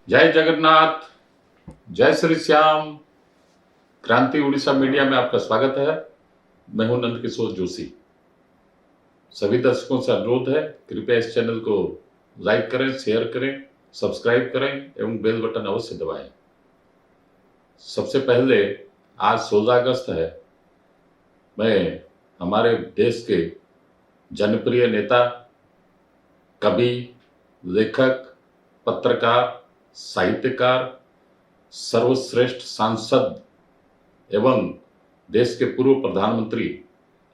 जय जगन्नाथ, जय श्री श्याम। क्रांति उड़ीसा मीडिया में आपका स्वागत है। मैं हूं नंद किशोर जोशी। सभी दर्शकों से अनुरोध है, कृपया इस चैनल को लाइक करें, शेयर करें, सब्सक्राइब करें एवं बेल बटन अवश्य दबाएं। सबसे पहले आज 16 अगस्त है। मैं हमारे देश के जनप्रिय नेता, कवि, लेखक, पत्रकार, साहित्यकार, सर्वश्रेष्ठ सांसद एवं देश के पूर्व प्रधानमंत्री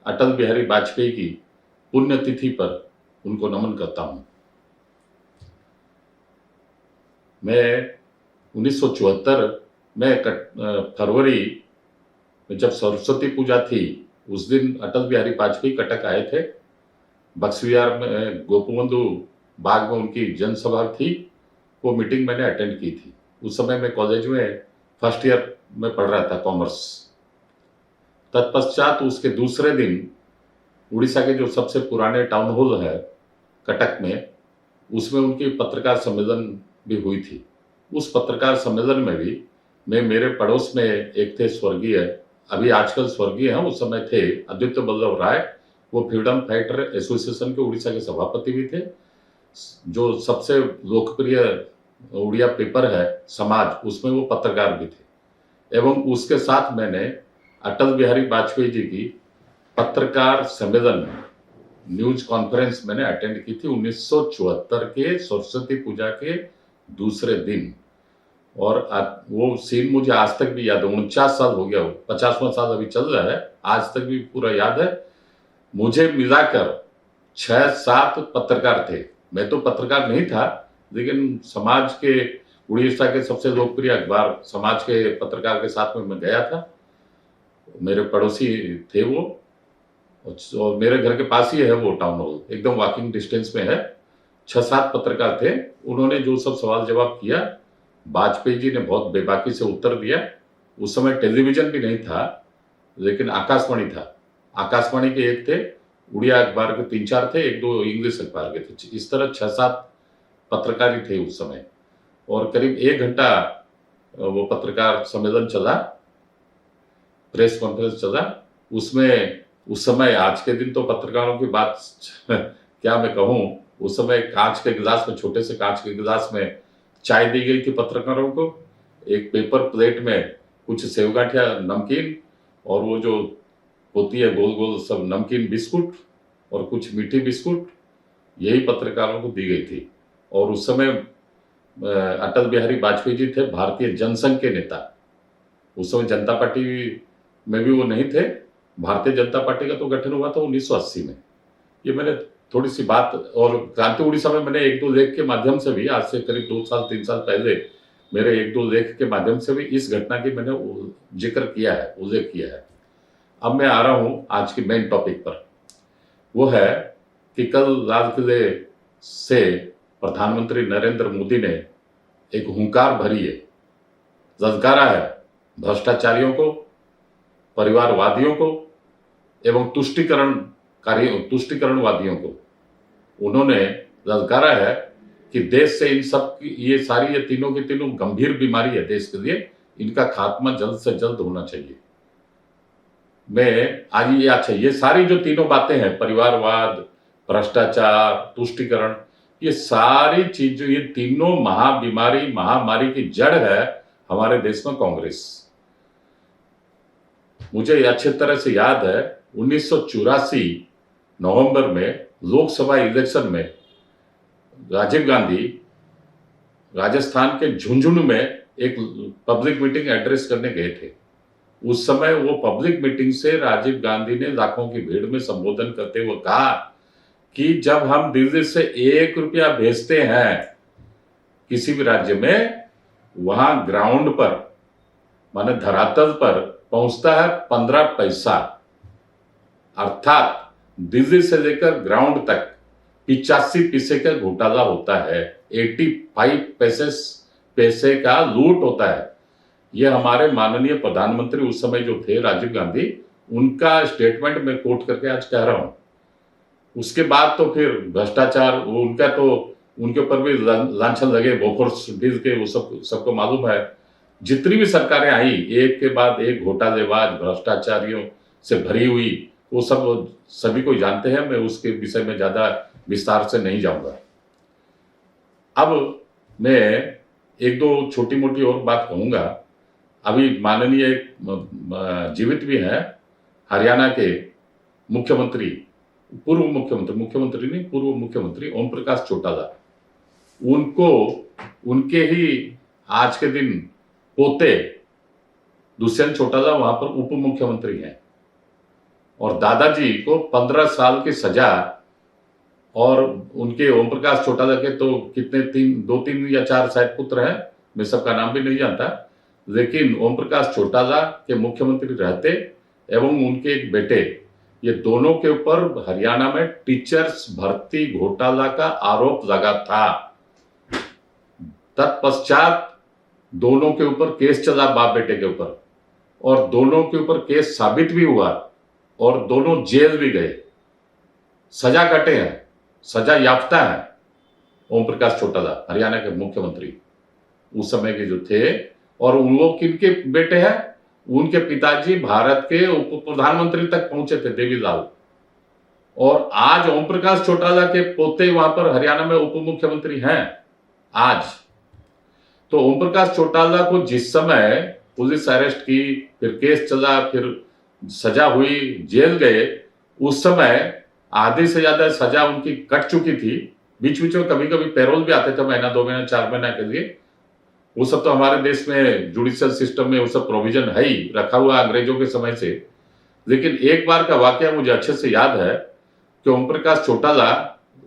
अटल बिहारी वाजपेयी की पुण्यतिथि पर उनको नमन करता हूं। मैं 1974 में फरवरी में जब सरस्वती पूजा थी, उस दिन अटल बिहारी वाजपेयी कटक आए थे। बक्सविहार में गोपबंधु बाग में उनकी जनसभा थी। वो मीटिंग मैंने अटेंड की थी। उस समय मैं कॉलेज में फर्स्ट ईयर में पढ़ रहा था, कॉमर्स। तत्पश्चात उसके दूसरे दिन उड़ीसा के जो सबसे पुराने टाउन हॉल है कटक में, उसमें उनकी पत्रकार सम्मेलन भी हुई थी। उस पत्रकार सम्मेलन में भी मेरे पड़ोस में एक थे स्वर्गीय, अभी आजकल स्वर्गीय हैं, उस समय थे आदित्य वल्लभ राय। वो फ्रीडम फाइटर एसोसिएशन के उड़ीसा के सभापति भी थे। जो सबसे लोकप्रिय उड़िया पेपर है समाज, उसमें वो पत्रकार भी थे। एवं उसके साथ मैंने अटल बिहारी वाजपेयी जी की पत्रकार सम्मेलन, न्यूज कॉन्फ्रेंस मैंने अटेंड की थी 1974 के सरस्वती पूजा के दूसरे दिन। और वो सीन मुझे आज तक भी याद है। 49 साल हो गया, 50वां साल अभी चल रहा है, आज तक भी पूरा याद है। मुझे मिलाकर 6-7 पत्रकार थे। मैं तो पत्रकार नहीं था, लेकिन समाज के, उड़ीसा के सबसे लोकप्रिय अखबार समाज के पत्रकार के साथ में मैं गया था। मेरे पड़ोसी थे वो, और मेरे घर के पास ही है वो टाउन हॉल, एकदम वॉकिंग डिस्टेंस में है। 6-7 पत्रकार थे। उन्होंने जो सब सवाल जवाब किया, वाजपेयी जी ने बहुत बेबाकी से उत्तर दिया। उस समय टेलीविजन भी नहीं था, लेकिन आकाशवाणी था। आकाशवाणी के एक थे, उड़िया अखबार के 3-4 थे, 1-2 इंग्लिश अखबार के थे। इस तरह 6-7 पत्रकार ही थे उस समय। और करीब 1 घंटा वो पत्रकार सम्मेलन चला, प्रेस कॉन्फ्रेंस चला। उसमें उस समय, आज के दिन तो पत्रकारों की बात क्या मैं कहूं, उस समय कांच के गिलास में, छोटे से कांच के गिलास में चाय दी गई थी पत्रकारों को। एक पेपर प्लेट में कुछ सेव गांठिया नमकीन, और वो जो होती है गोल गोल सब नमकीन बिस्कुट, और कुछ मीठी बिस्कुट, यही पत्रकारों को दी गई थी। और उस समय अटल बिहारी वाजपेयी जी थे भारतीय जनसंघ के नेता। उस समय जनता पार्टी में भी वो नहीं थे। भारतीय जनता पार्टी का तो गठन हुआ था 1980 में। ये मैंने थोड़ी सी बात, और क्रांति उड़ीसा में मैंने 1-2 लेख के माध्यम से भी, आज से करीब 2-3 साल पहले मेरे 1-2 लेख के माध्यम से भी इस घटना की मैंने जिक्र किया है, उल्लेख किया है। अब मैं आ रहा हूं आज की मेन टॉपिक पर। वो है कि कल लाल किले से प्रधानमंत्री नरेंद्र मोदी ने एक हुंकार भरी है, ललकारा है भ्रष्टाचारियों को, परिवारवादियों को एवं तुष्टिकरणवादियों को। उन्होंने ललकारा है कि देश से इन सब की, ये सारी, ये तीनों की तीनों गंभीर बीमारी है देश के लिए, इनका खात्मा जल्द से जल्द होना चाहिए। मैं आज ये, अच्छा, ये सारी जो तीनों बातें हैं, परिवारवाद, भ्रष्टाचार, तुष्टिकरण, ये सारी चीज, ये तीनों महाबीमारी, महामारी की जड़ है हमारे देश में कांग्रेस। मुझे अच्छी तरह से याद है 1984 नवंबर में लोकसभा इलेक्शन में राजीव गांधी राजस्थान के झुंझुनू में एक पब्लिक मीटिंग एड्रेस करने गए थे। उस समय वो पब्लिक मीटिंग से राजीव गांधी ने लाखों की भीड़ में संबोधन करते हुए कहा कि जब हम दिल्ली से 1 रुपया भेजते हैं किसी भी राज्य में, वहां ग्राउंड पर, माने धरातल पर पहुंचता है 15 पैसा। अर्थात दिल्ली से लेकर ग्राउंड तक 85 पैसे का घोटाला होता है, 85 पैसे का लूट होता है। यह हमारे माननीय प्रधानमंत्री उस समय जो थे राजीव गांधी, उनका स्टेटमेंट मैं कोट करके आज कह रहा हूं। उसके बाद तो फिर भ्रष्टाचार, उनका तो उनके ऊपर भी लांछन लगे, बोफोर्स डील के, वो सबको मालूम है। जितनी भी सरकारें आई, एक के बाद एक घोटालेबाज भ्रष्टाचारियों से भरी हुई, वो सब सभी को जानते हैं। मैं उसके विषय में ज्यादा विस्तार से नहीं जाऊंगा। अब मैं एक दो छोटी मोटी और बात कहूंगा। अभी माननीय जीवित भी हैं हरियाणा के मुख्यमंत्री, पूर्व मुख्यमंत्री ओम प्रकाश चौटाला। उनको उनके ही आज के दिन पोते दुष्यंत चौटाला वहां पर उप मुख्यमंत्री हैं, और दादाजी को 15 साल की सजा, और उनके ओम प्रकाश चौटाला के तो कितने 2-3 या 4 शायद पुत्र हैं, मैं सबका नाम भी नहीं जानता, लेकिन ओम प्रकाश चौटाला के मुख्यमंत्री रहते एवं उनके एक बेटे, ये दोनों के ऊपर हरियाणा में टीचर्स भर्ती घोटाला का आरोप लगा था। तत्पश्चात दोनों के ऊपर केस चला, बाप बेटे के ऊपर, और दोनों के ऊपर केस साबित भी हुआ और दोनों जेल भी गए, सजा कटे हैं, सजा याफ्ता है। ओम प्रकाश चौटाला हरियाणा के मुख्यमंत्री उस समय के जो थे, और वो किनके बेटे हैं? उनके पिताजी भारत के उप प्रधानमंत्री तक पहुंचे थे, देवीलाल। और आज ओम प्रकाश चौटाला के पोते वहां पर हरियाणा में उप मुख्यमंत्री हैं आज। तो ओम प्रकाश चौटाला को जिस समय पुलिस अरेस्ट की, फिर केस चला, फिर सजा हुई, जेल गए, उस समय आधे से ज्यादा सजा उनकी कट चुकी थी। बीच बीच में कभी कभी पैरोल भी आते थे, महीना 2 महीना 4 महीना के लिए। वो सब तो हमारे देश में जुडिशियल सिस्टम में वो सब प्रोविजन है ही, रखा हुआ अंग्रेजों के समय से। लेकिन एक बार का वाकया मुझे अच्छे से याद है कि ओम प्रकाश चौटाला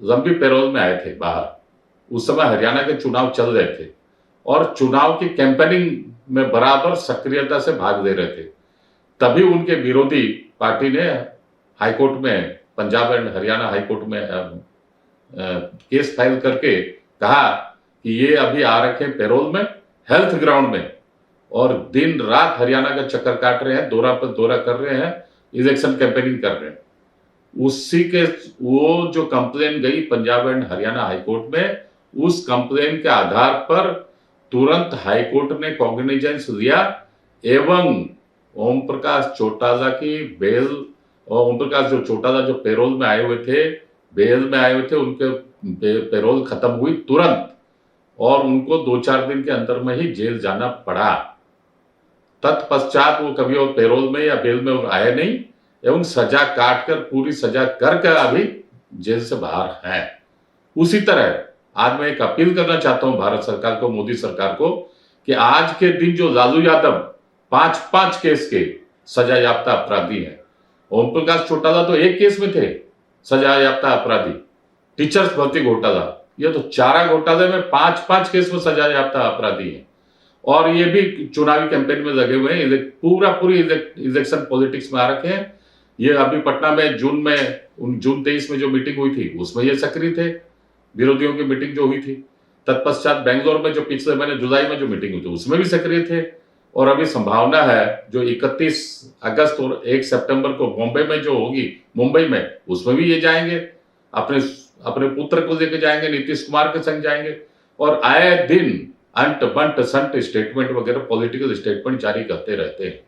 लंबी पैरोल में आए थे बाहर। उस समय हरियाणा के चुनाव चल रहे थे और चुनाव की कैंपेनिंग में बराबर सक्रियता से भाग ले रहे थे। तभी उनके विरोधी पार्टी ने हाईकोर्ट में, पंजाब एंड हरियाणा हाईकोर्ट में केस फाइल करके कहा कि ये अभी आ रखे पैरोल में, हेल्थ ग्राउंड में, और दिन रात हरियाणा का चक्कर काट रहे हैं, दौरा पर दौरा कर रहे हैं, इलेक्शन कैंपेनिंग कर रहे हैं। उसी के वो जो कंप्लेन गई पंजाब एंड हरियाणा हाईकोर्ट में, उस कंप्लेन के आधार पर तुरंत हाईकोर्ट ने कॉग्निजेंस लिया एवं ओम प्रकाश चौटाला की बेल, और ओम प्रकाश जो चौटाला जो पैरोल में आए हुए थे, बेल में आए हुए थे, उनके पैरोल खत्म हुई तुरंत, और उनको 2-4 दिन के अंदर में ही जेल जाना पड़ा। तत्पश्चात वो कभी और पैरोल में या बेल में और आए नहीं, एवं सजा काट कर, पूरी सजा करके अभी जेल से बाहर हैं। उसी तरह आज मैं एक अपील करना चाहता हूं भारत सरकार को, मोदी सरकार को, कि आज के दिन जो लालू यादव 5-5 केस के सजा याफ्ता अपराधी हैं, ओम प्रकाश चौटाला तो एक केस में थे सजा याफ्ता अपराधी, टीचर्स भर्ती घोटाला, ये तो 4 घोटाले में 5-5 केस में सजा याफ्ता अपराधी है, और ये भी चुनावी कैंपेन में लगे हुए हैं, पूरी इलेक्शन पॉलिटिक्स में आ रखे हैं। ये अभी पटना में जून 23 में जो मीटिंग हुई थी उसमें ये सक्रिय थे, विरोधियों की मीटिंग जो हुई थी। तत्पश्चात बेंगलोर में जो पिछले महीने जुलाई में जो मीटिंग हुई थी उसमें भी सक्रिय थे, और अभी संभावना है जो 31 अगस्त और 1 सितंबर को बॉम्बे में जो होगी, मुंबई में, उसमें भी ये जाएंगे, अपने पुत्र को लेकर जाएंगे, नीतीश कुमार के संग जाएंगे, और आए दिन अंट बंट संट स्टेटमेंट वगैरह पॉलिटिकल स्टेटमेंट जारी करते रहते हैं।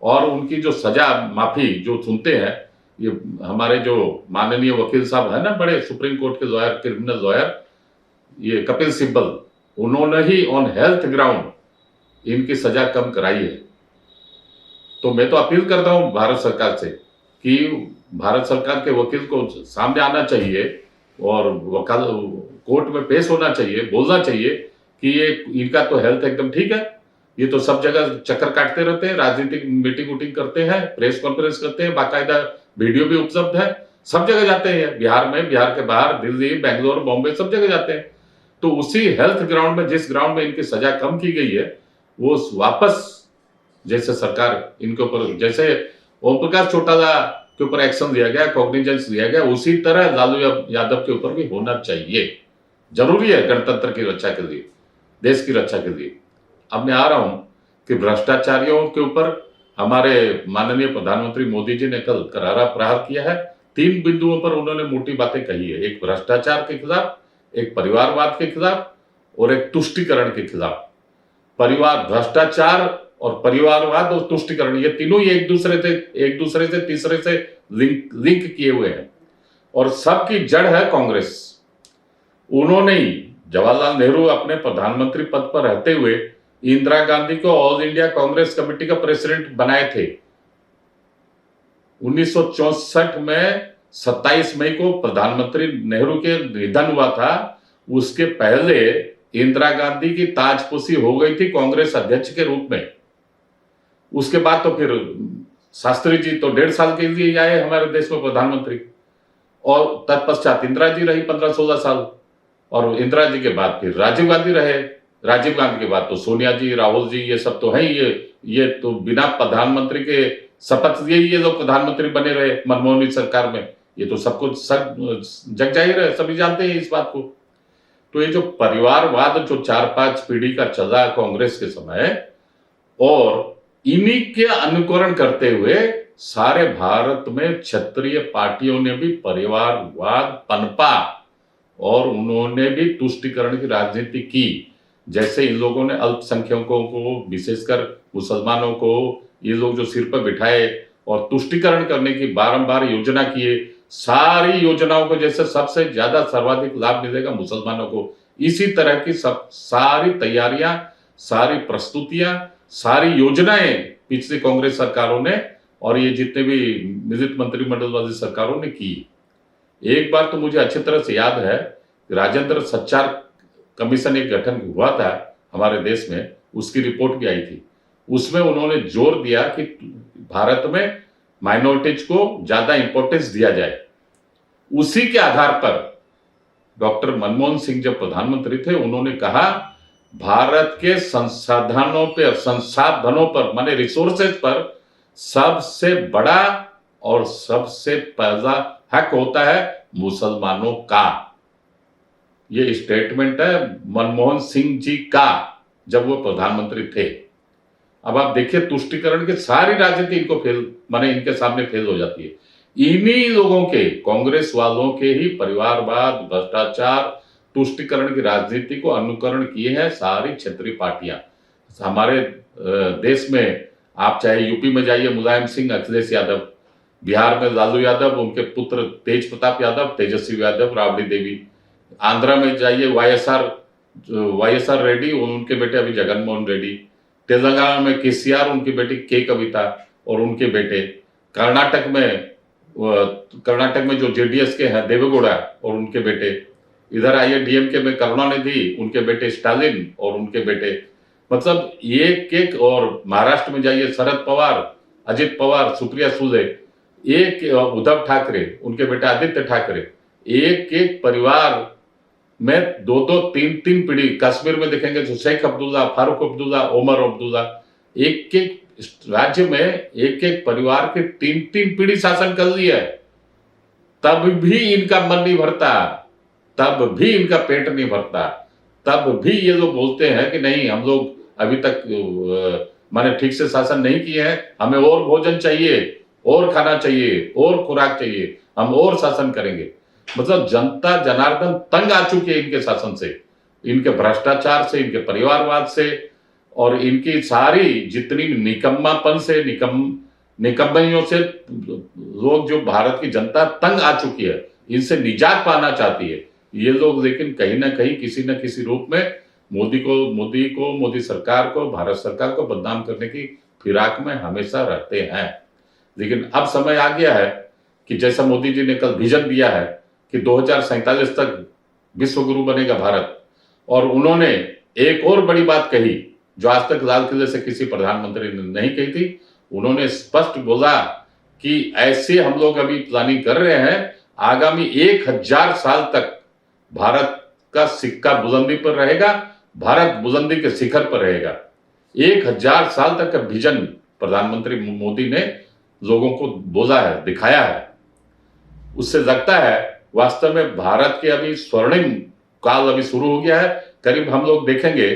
और उनकी जो सजा माफी जो सुनते हैं, ये हमारे जो माननीय वकील साहब है ना, बड़े सुप्रीम कोर्ट के लॉयर, क्रिमिनल लॉयर, ये कपिल सिब्बल, उन्होंने ही ऑन हेल्थ ग्राउंड इनकी सजा कम कराई है। तो मैं तो अपील करता हूं भारत सरकार से कि भारत सरकार के वकील को सामने आना चाहिए और कोर्ट में पेश होना चाहिए, बोलना चाहिए कि ये इनका तो हेल्थ एकदम ठीक है, ये तो सब जगह चक्कर काटते रहते हैं, राजनीतिक मीटिंग उटिंग करते हैं, प्रेस कॉन्फ्रेंस करते हैं, बाकायदा वीडियो भी उपलब्ध है, सब जगह जाते हैं, बिहार में, बिहार के बाहर, दिल्ली, बेंगलोर, बॉम्बे, सब जगह जाते हैं। तो उसी हेल्थ ग्राउंड में, जिस ग्राउंड में इनकी सजा कम की गई है, वो वापस जैसे सरकार इनके ऊपर, जैसे ओम प्रकाश चौटाला के ऊपर एक्शन लिया गया, कॉग्निजेंस लिया गया, उसी तरह लालू यादव के ऊपर भी होना चाहिए। जरूरी है गणतंत्र की रक्षा के लिए, देश की रक्षा के लिए। अब मैं आ रहा हूं कि भ्रष्टाचारियों के ऊपर हमारे माननीय प्रधानमंत्री मोदी जी ने कल करारा प्रहार किया है। 3 बिंदुओं पर उन्होंने मोटी बातें कही है। एक भ्रष्टाचार के खिलाफ, एक परिवारवाद के खिलाफ और एक तुष्टीकरण के खिलाफ। परिवार, भ्रष्टाचार और परिवारवाद और तुष्टीकरण, ये तीनों ही एक दूसरे से तीसरे से लिंक किए हुए हैं और सबकी जड़ है कांग्रेस। उन्होंने ही, जवाहरलाल नेहरू अपने प्रधानमंत्री पद पर रहते हुए इंदिरा गांधी को ऑल इंडिया कांग्रेस कमेटी का प्रेसिडेंट बनाए थे। 1964 में 27 मई को प्रधानमंत्री नेहरू के निधन हुआ था। उसके पहले इंदिरा गांधी की ताजपोशी हो गई थी कांग्रेस अध्यक्ष के रूप में। उसके बाद तो फिर शास्त्री जी तो 1.5 साल के लिए आए हमारे देश में प्रधानमंत्री, और तत्पश्चात इंदिरा जी रही 15-16 साल, और इंदिरा जी के बाद फिर राजीव गांधी रहे। राजीव गांधी के बाद तो सोनिया जी, राहुल जी, ये सब तो है ही। ये तो बिना प्रधानमंत्री के शपथ लिए ये लोग प्रधानमंत्री बने रहे मनमोहन सरकार में। ये तो सबको सब जग जाहिर है, सभी जानते हैं इस बात को। तो ये जो परिवारवाद जो 4-5 पीढ़ी का चला कांग्रेस के समय, और इन्हीं के अनुकरण करते हुए सारे भारत में क्षत्रिय पार्टियों ने भी परिवारवाद पनपा और उन्होंने भी तुष्टीकरण की राजनीति की। जैसे इन लोगों ने अल्पसंख्यकों को, विशेषकर मुसलमानों को, ये लोग जो सिर पर बिठाए और तुष्टीकरण करने की बारंबार योजना किए, सारी योजनाओं को जैसे सबसे ज्यादा सर्वाधिक लाभ मिलेगा मुसलमानों को, इसी तरह की सब सारी तैयारियां, सारी प्रस्तुतियां, सारी योजनाएं पिछली कांग्रेस सरकारों ने और ये जितने भी मिलित मंत्रिमंडल वाली सरकारों ने की। एक बार तो मुझे अच्छी तरह से याद है, राजेंद्र सच्चार कमीशन एक गठन हुआ था हमारे देश में, उसकी रिपोर्ट भी आई थी। उसमें उन्होंने जोर दिया कि भारत में माइनॉरिटीज को ज्यादा इंपॉर्टेंस दिया जाए। उसी के आधार पर डॉक्टर मनमोहन सिंह जब प्रधानमंत्री थे, उन्होंने कहा भारत के संसाधनों पर माने रिसोर्सेज पर सबसे बड़ा और सबसे पहला हक होता है मुसलमानों का। ये स्टेटमेंट है मनमोहन सिंह जी का जब वो प्रधानमंत्री थे। अब आप देखिए तुष्टीकरण की सारी राजनीति इनको माने इनके सामने फेल हो जाती है। इन्हीं लोगों के, कांग्रेस वालों के ही परिवारवाद, भ्रष्टाचार, तुष्टीकरण की राजनीति को अनुकरण किए हैं सारी क्षेत्रीय पार्टियां। हमारे देश में आप चाहे यूपी में जाइए, मुलायम सिंह, अखिलेश यादव, बिहार में लालू यादव, उनके पुत्र तेज प्रताप यादव, तेजस्वी यादव, राबड़ी देवी, आंध्रा में जाइए वाईएसआर रेड्डी, उनके बेटे अभी जगनमोहन रेड्डी, तेलंगाना में केसीआर, उनकी बेटी के कविता और उनके बेटे, कर्नाटक में जो जेडीएस के हैं देवेगौड़ा और उनके बेटे, इधर आइए डीएमके में करुणानिधि, उनके बेटे स्टालिन और उनके बेटे, मतलब एक, और महाराष्ट्र में जाइए शरद पवार, अजित पवार, सुप्रिया सुले, एक उद्धव ठाकरे, उनके बेटे आदित्य ठाकरे, एक परिवार में 2-2, 3-3 पीढ़ी। कश्मीर में देखेंगे तो शेख अब्दुल्ला, फारूक अब्दुल्ला, ओमर अब्दुल्ला, एक राज्य में एक परिवार के 3-3 पीढ़ी शासन कर लिया है, तब भी इनका मन नहीं भरता, तब भी इनका पेट नहीं भरता, तब भी ये लोग बोलते हैं कि नहीं, हम लोग अभी तक माने ठीक से शासन नहीं किए हैं, हमें और भोजन चाहिए, और खाना चाहिए, और खुराक चाहिए, हम और शासन करेंगे। मतलब जनता जनार्दन तंग आ चुकी है इनके शासन से, इनके भ्रष्टाचार से, इनके परिवारवाद से, और इनकी सारी जितनी निकम्मापन से, निकम्मियों से लोग, जो भारत की जनता तंग आ चुकी है, इनसे निजात पाना चाहती है ये लोग। लेकिन कहीं ना कहीं किसी न किसी रूप में मोदी सरकार को, भारत सरकार को बदनाम करने की फिराक में हमेशा रहते हैं। लेकिन अब समय आ गया है कि जैसा मोदी जी ने कल विजन दिया है कि 2047 तक विश्व गुरु बनेगा भारत, और उन्होंने एक और बड़ी बात कही जो आज तक लाल किले से किसी प्रधानमंत्री ने नहीं कही थी। उन्होंने स्पष्ट बोला कि ऐसे हम लोग अभी प्लानिंग कर रहे हैं, आगामी 1000 साल तक भारत का सिक्का बुलंदी पर रहेगा, भारत बुलंदी के शिखर पर रहेगा। 1000 साल तक का विजन प्रधानमंत्री मोदी ने लोगों को बोला है, दिखाया है। उससे लगता है वास्तव में भारत के अभी स्वर्णिम काल अभी शुरू हो गया है। करीब हम लोग देखेंगे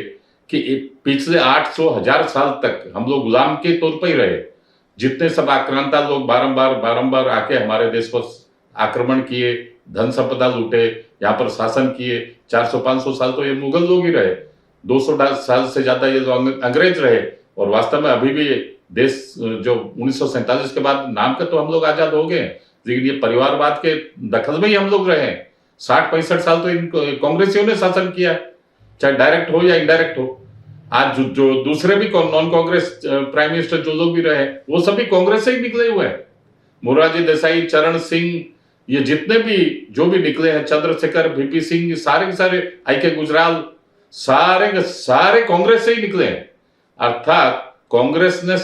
कि पिछले 800-1000 साल तक हम लोग गुलाम के तौर पर ही रहे। जितने सब आक्रांता लोग बारंबार आके हमारे देश पर आक्रमण किए, धन संपदा लूटे, यहाँ पर शासन किए। 400-500 साल तो ये मुगल लोग ही रहे, 200 साल से ज्यादा ये जो अंग्रेज रहे। और वास्तव में अभी भी देश जो 1947 के बाद नाम के तो हम लोग आजाद हो गए, लेकिन ये परिवारवाद के दखल में ही हम लोग रहे। 60-65 साल तो इन कांग्रेसियों ने शासन किया, चाहे डायरेक्ट हो या इनडायरेक्ट हो। आज जो दूसरे भी नॉन कांग्रेस प्राइम मिनिस्टर जो लोग भी रहे, वो सभी कांग्रेस से ही निकले हुए हैं। मोरारजी देसाई, चरण सिंह, ये जितने भी जो भी निकले हैं, चंद्रशेखर, वीपी सिंह, सारे के सारे, आई.के. गुजराल, सारे के सारे कांग्रेस से ही निकले हैं। अर्थात कांग्रेस ने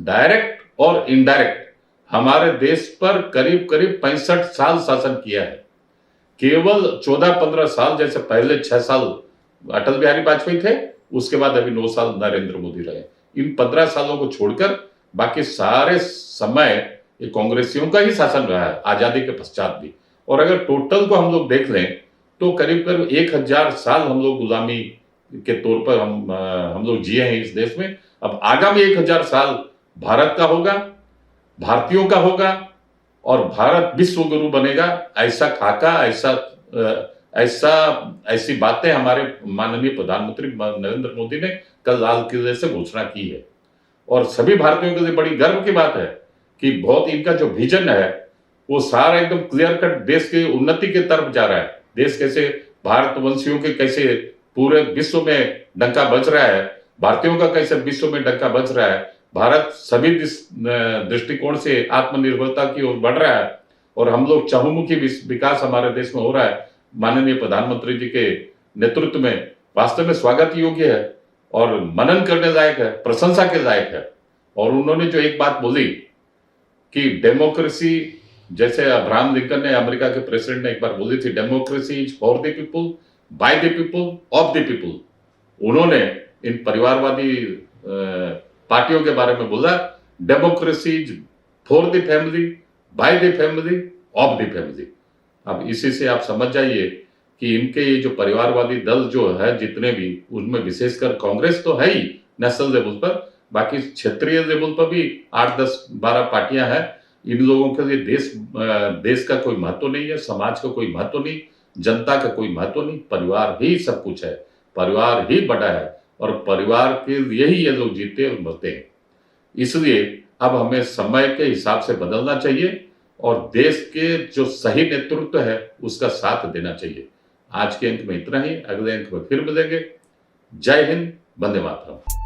डायरेक्ट और इनडायरेक्ट हमारे देश पर करीब करीब 65 साल शासन किया है। केवल 14-15 साल, जैसे पहले 6 साल अटल बिहारी वाजपेयी थे, उसके बाद अभी 9 साल नरेंद्र मोदी रहे। इन 15 सालों को छोड़कर बाकी सारे समय ये कांग्रेसियों का ही शासन रहा है, आजादी के पश्चात भी। और अगर टोटल को हम लोग देख लें तो करीब करीब 1000 साल हम लोग गुलामी के तौर पर हम लोग जिए हैं इस देश में। अब आगामी 1000 साल भारत का होगा, भारतीयों का होगा, और भारत विश्व गुरु बनेगा। ऐसा खाका, ऐसी बातें हमारे माननीय प्रधानमंत्री नरेंद्र मोदी ने कल लाल किले से घोषणा की है। और सभी भारतीयों के लिए बड़ी गर्व की बात है कि बहुत इनका जो विजन है वो सारा एकदम क्लियर कट देश की उन्नति की तरफ जा रहा है। देश कैसे भारतवंशियों के कैसे पूरे विश्व में डंका बज रहा है, भारतीयों का कैसे विश्व में डंका बज रहा है, भारत सभी दृष्टिकोण से आत्मनिर्भरता की ओर बढ़ रहा है, और हम लोग चहुमुखी विकास हमारे देश में हो रहा है माननीय प्रधानमंत्री जी के नेतृत्व में, वास्तव में स्वागत योग्य है और मनन करने लायक है, प्रशंसा के लायक है। और उन्होंने जो एक बात बोली कि डेमोक्रेसी, जैसे अब्राहम लिंकन ने, अमेरिका के प्रेसिडेंट ने एक बार बोली थी, democracy is for the people, by the people, of the people. उन्होंने इन परिवारवादी पार्टियों के बारे में बोला, democracy is for the family, by the family, of the family. अब इसी से आप समझ जाइए कि इनके ये जो परिवारवादी दल जो है जितने भी, उनमें विशेषकर कांग्रेस तो है ही नेशनल लेवल पर, बाकी क्षेत्रीय लेवल पर भी 8, 10, 12 पार्टियां हैं। इन लोगों के लिए देश का कोई महत्व नहीं है, समाज का कोई महत्व नहीं, जनता का कोई महत्व नहीं। परिवार ही सब कुछ है, परिवार ही बड़ा है, और परिवार के लिए ही ये लोग जीते और मरते हैं। इसलिए अब हमें समय के हिसाब से बदलना चाहिए और देश के जो सही नेतृत्व है उसका साथ देना चाहिए। आज के अंक में इतना ही, अगले अंक में फिर मिलेंगे। जय हिंद, वंदे मातरम।